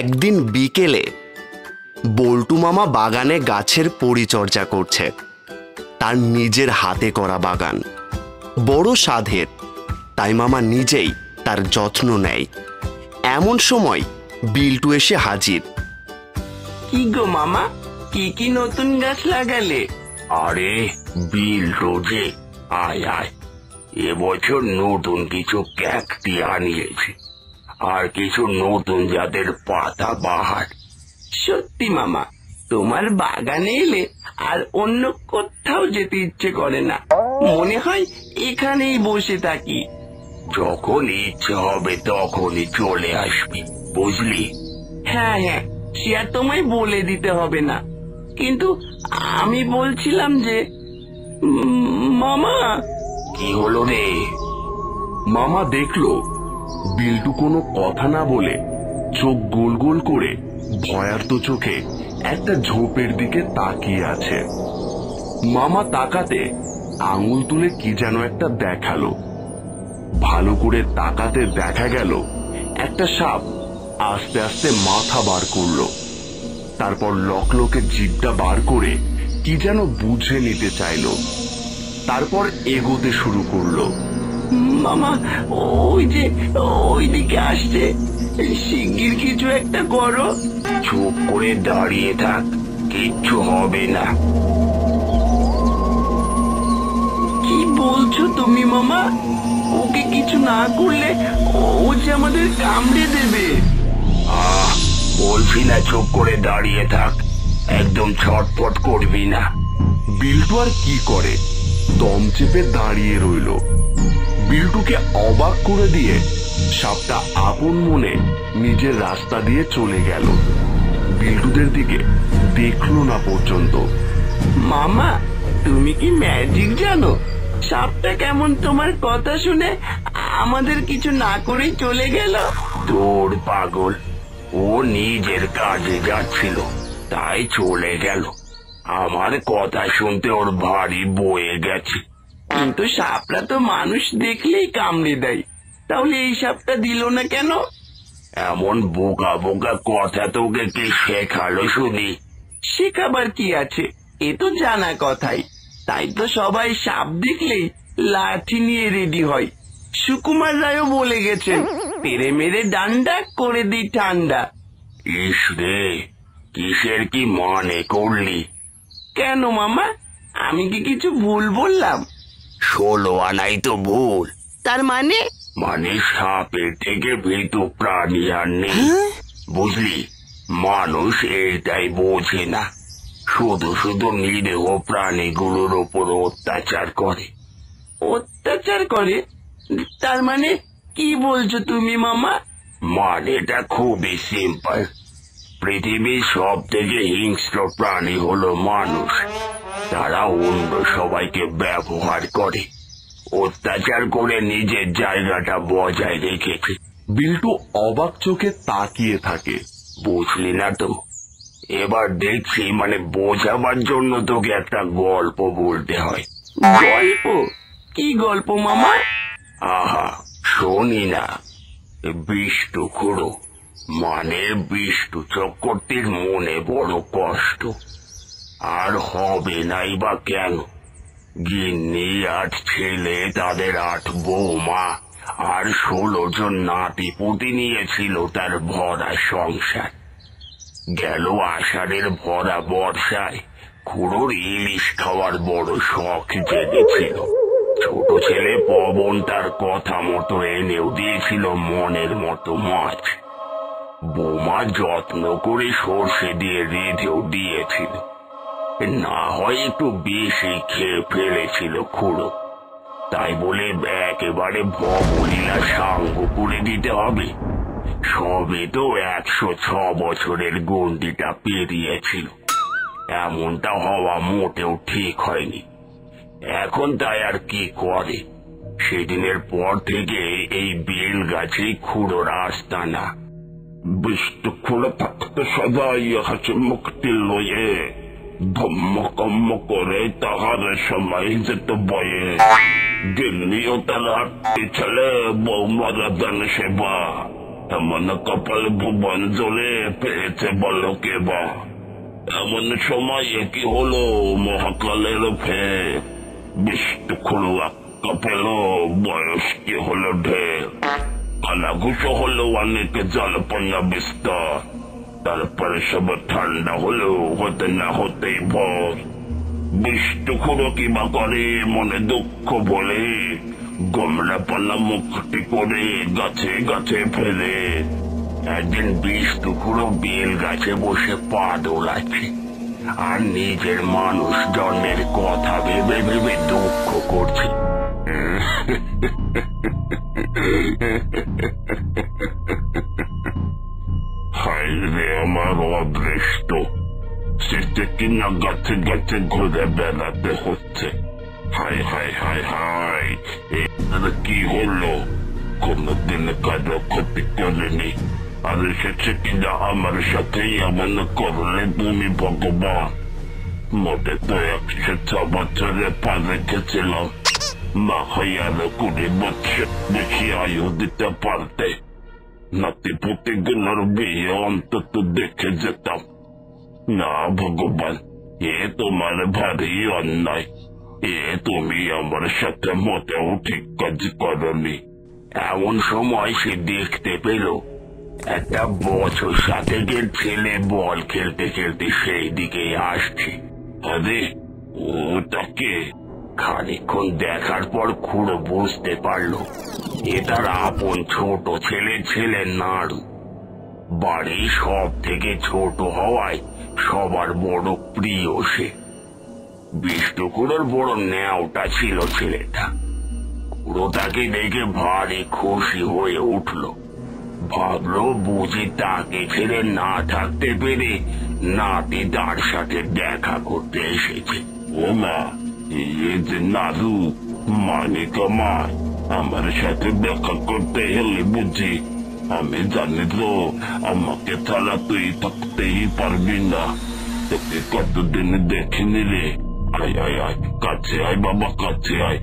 একদিন বিকেলে বল্টু মামা বাগানে গাছের পরিচর্যা করছে। তার নিজের হাতে করা বাগান, বড় স্বাদের, তাই মামা নিজেই তার যত্ন নেয়। এমন সময় বিল্টু এসে হাজির। কি গো মামা, কি কি নতুন গাছ লাগালে? আরে বিল্টু যে, আয় আয়, এবছর নতুন কিছু ক্যাকটি আনিয়েছি, আর কিছু নতুন জাতের পাতা বাহার। সত্যি মামা, তোমার বাগানে এলে আর অন্য কোথাও যেতে ইচ্ছে করে না, মনে হয় এখানেই বসে থাকি। যখন ইচ্ছে হবে তখনই চলে আসবি, বুঝলি? হ্যাঁ হ্যাঁ, সে আর তোমায় বলে দিতে হবে না। কিন্তু আমি বলছিলাম যে মামা। কি হলো রে? মামা দেখলো বিল্টু কোনো কথা না বলে চোখ গোল গোল করে ভয়ার্ত চোখে একটা ঝোপের দিকে তাকিয়ে আছে। মামা তাকাতে আঙুল তুলে কি যেন একটা দেখালো। ভালো করে তাকাতে দেখা গেল একটা সাপ আস্তে আস্তে মাথা বার করলো, তারপর লকলকে জিভটা বার করে কি যেন বুঝে নিতে চাইলো, তারপর এগোতে শুরু করলো। মামা, ওই যে ওই দিকে আসছে, শিগগির কিছু একটা করো। চুপ করে দাঁড়িয়ে থাক, কিচ্ছু হবে না। কি বলছো তুমি মামা? ওকে কিছু না করলে ও যে আমাদের কামড়ে দেবে। বলছি না চুপ করে দাঁড়িয়ে থাক, একদম ছটফট করবি না। বিল্টু আর কি করে, দম চেপে দাঁড়িয়ে রইল। বিল্টুকে অবাক করে দিয়ে সাপটা আপন মনে নিজের রাস্তা দিয়ে চলে গেল। বিল্টুদের দিকে দেখলো না পর্যন্ত। মামা, তুমি কি ম্যাজিক জানো? সাপটা কেমন তোমার কথা শুনে আমাদের কিছু না করেই চলে গেল? তোর পাগল, ও নিজের কাজে যাচ্ছিল তাই চলে গেল। আমার কথা শুনতে ওর ভারী বয়ে গেছে। কিন্তু সাপরা তো মানুষ দেখলেই কামড়ে দেয়, তাহলে এই সাপটা দিল না কেন? এমন বোকা বোকা কথা তোকে কে শেখালো শুনি? শেখাবার কি আছে, এ তো জানা কথাই। তাই তো সবাই সাপ দেখলেই লাঠি নিয়ে রেডি হয়। সুকুমার রায়ও বলে গেছেন, পেরে মেরে ডান্ডা করে দিই ঠান্ডা। ইস রে, কিসের কি মানে করলি? কেন মামা, আমি কি কিছু ভুল বললাম? 16 আনাই তো ভুল। তার মানে? মানে সাপের থেকে ভীতু প্রাণী আর নেই, বুঝলি? মানুষ এটাই বোঝে না, শুধু শুধু নিরীহ প্রাণীগুলোর ওপর অত্যাচার করে। অত্যাচার করে? তার মানে কি বলছো তুমি মামা? মানেটা খুবই সিম্পল। পৃথিবীর সব থেকে হিংস্র প্রাণী হলো মানুষ। তারা অন্য সবাইকে ব্যবহার করে, অত্যাচার করে নিজের জায়গাটা বজায় রেখেছে। বিল্টু অবাক চোখে তাকিয়ে থাকে। বুঝলি না তো? এবার দেখছি, মানে বোঝাবার জন্য তোকে একটা গল্প বলতে হয়। গল্প? কি গল্প মামা? আহা, শোনি না। বিষ্টু খুড়ো, মানে বিষ্টু চক্রবর্তীর মনে বড় কষ্ট। আর হবে নাই বা কেন? গিন্নি 8 ছেলে, তাদের 8 বৌমা আর 16 জন নাতি পুতি নিয়েছিল তার ভরা সংসার। গেল আষাঢ়ের ভরা বর্ষায় খুড়োর ইলিশ খাওয়ার বড় শখ জেগেছিল। ছোট ছেলে পবন তার কথা মতো এনেও দিয়েছিল মনের মতো মাছ। বৌমা যত্ন করে সর্ষে দিয়ে রেঁধেও দিয়েছিল। না হয় একটু বেশি খেয়ে ফেলেছিল খুড়ো, তাই বলে একেবারে ভবলীলা সাঙ্গ করে দিতে হবে? সবে তো 106 বছরের গন্ডিটা পেরিয়েছিল। এমনটা হওয়া মোটেও ঠিক হয়নি। এখন তাই আর কি করে? সেদিনের পর থেকে এই বেল গাছেই খুড়োর আস্তানা। বিষ্টু খুড়ো থাকতে সদাই হাসি মুক্তি লয়ে ধম্মকম্ম করে তাহার সময় যেত বয়ে। গিন্নিও তার 8টি ছেলে, বৌমারা দেন সেবা। এমন কপাল ভুবন জলে পেয়েছে বলো কে বা? এমন সময় কি হলো মহাকালের ফের, বিষ্ণু খুড়ুয়া কপাল বয়স কি হলো ঢের, কানাঘুষো হলো অনেক জলপনা বিস্তার, তারপরে সব ঠান্ডা হলো হতে না হতেই ভোর। বিষ্ণু খুড়ো কি বা করে মনে দুঃখ বলে, গোমরা পালা মুখটি করে গাছে গাছে ফেলে। একদিন বিষ্ণু খুড়ো বেল গাছে বসে পা দোলাচ্ছে আর নিজের মানুষ জন্মের কথা ভেবে ভেবে দুঃখ করছে। হায় রে আমার অদৃষ্ট, শেষে কিনা গাছে গাছে ঘুরে বেড়াতে হচ্ছে। হায় হায় হায় হায়, এটা কি হলো? কোনদিন কারো ক্ষতি করেনি, আর এসেছে কিনা আমার সাথেই এমন করলে তুমি ভগবান। মোটে তো 106 বছরে পা রেখেছিলাম, মা হয় আরো 20 বছর বেশি আয়ু দিতে পারতে, নাতি পুতি গুলোর বিয়ে অন্তত দেখে যেতাম। না ভগবান, এ তোমার ভারী অন্যায়, এ তুমি আমার সাথে মোটেও ঠিক কাজ করনি। এমন সময় সে দেখতে পেল একটা বছর 7 ছেলে বল খেলতে খেলতে সেই দিকে আসছে। আরে ওটাকে খানিকক্ষণ দেখার পর খুড়ো বুঝতে পারলো এ তার আপন ছোট ছেলে নাড়ু। বাড়ি সব থেকে ছোট হওয়ায় সবার বড় প্রিয় সে। বিষ্ণু খুড়োর বড় ন্যাওটা ছিল ছেলেটা। খুড়ো তাকে দেখে ভারী খুশি হয়ে উঠল, ভাবলো বুঝি তাকে ছেড়ে না থাকতে পেরে নাতি তার সাথে দেখা করতে এসেছে। ও মা, এই যে নাড়ু মানে কমার আমার সাথে দেখা করতে এলে বুঝি? আমি জানি তো আমাকে ছাড়া তুই থাকতেই পারবি না, তোকে কতদিন দেখিনি রে। আয় আয় আয়, কাছে আয় বাবা, কাছে আয়।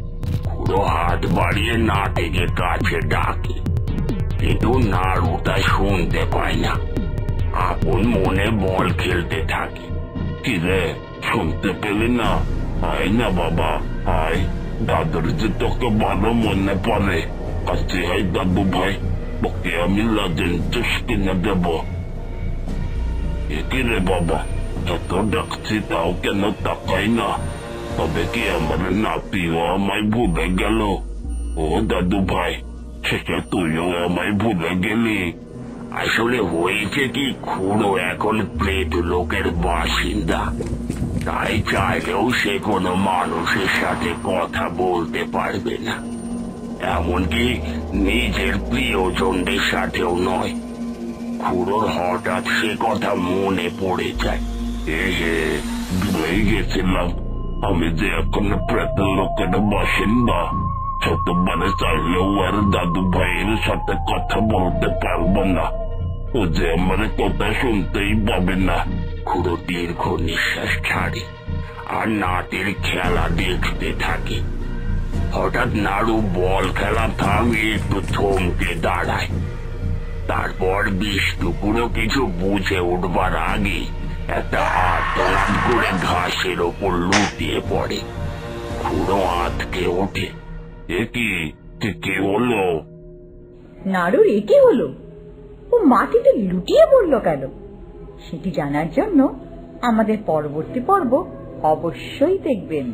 খুড়ো হাত বাড়িয়ে নাতিকে কাছে ডাকে, কিন্তু নাড়ুটা শুনতে পায় না, আপন মনে বল খেলতে থাকে। কি রে, শুনতে পেলি না? আয় না বাবা আয়, দাদুর যে তোকে ভালো মনে পড়ে। কাছে আয় দাদু ভাই, তোকে আমি লজেন্স কিনে দেব। কি রে বাবা, এত ডাকছি তাও কেন তাকাই না? তবে কি আমার নাতিও আমায় ভুলে গেল? ও দাদু ভাই, শেষে তুইও আমায় ভুলে গেলি? আসলে হয়েছে কি, খুড়ো এখন প্রেত লোকের বাসিন্দা, তাই চাইলেও সে কোনো মানুষের সাথে কথা বলতে পারবে না, এমনকি নিজের প্রিয়জনদের সাথেও নয়। খুড়োর হঠাৎ সে কথা মনে পড়ে যায়। ভুলে গেছিলাম, আমি যে এখন প্রেত লোকের বাসিন্দা, ছোটবারে চাইলেও আর দাদু ভাইয়ের সাথে কথা বলতে পারবো না, ও যে আমার কথা শুনতেই পাবে না। খুড়ো দীর্ঘ নিঃশ্বাস ছাড়ে আর নাতির খেলা দেখতে থাকে। হঠাৎ নাড়ু বল খেলা থামিয়ে একটু থমকে দাঁড়ায়। তারপর বিষ্ণু পুরো কিছু বুঝে উঠবার আগে একটা আর্তনাদ করে ঘাসের ওপর লুটিয়ে পড়ে। খুড়ো আঁতকে ওঠে। এ কি, কে হলো? নাড়ুর এ কি হলো? ও মাটিতে লুটিয়ে পড়লো কেন? সেটি জানার জন্য আমাদের পরবর্তী পর্ব অবশ্যই দেখবেন।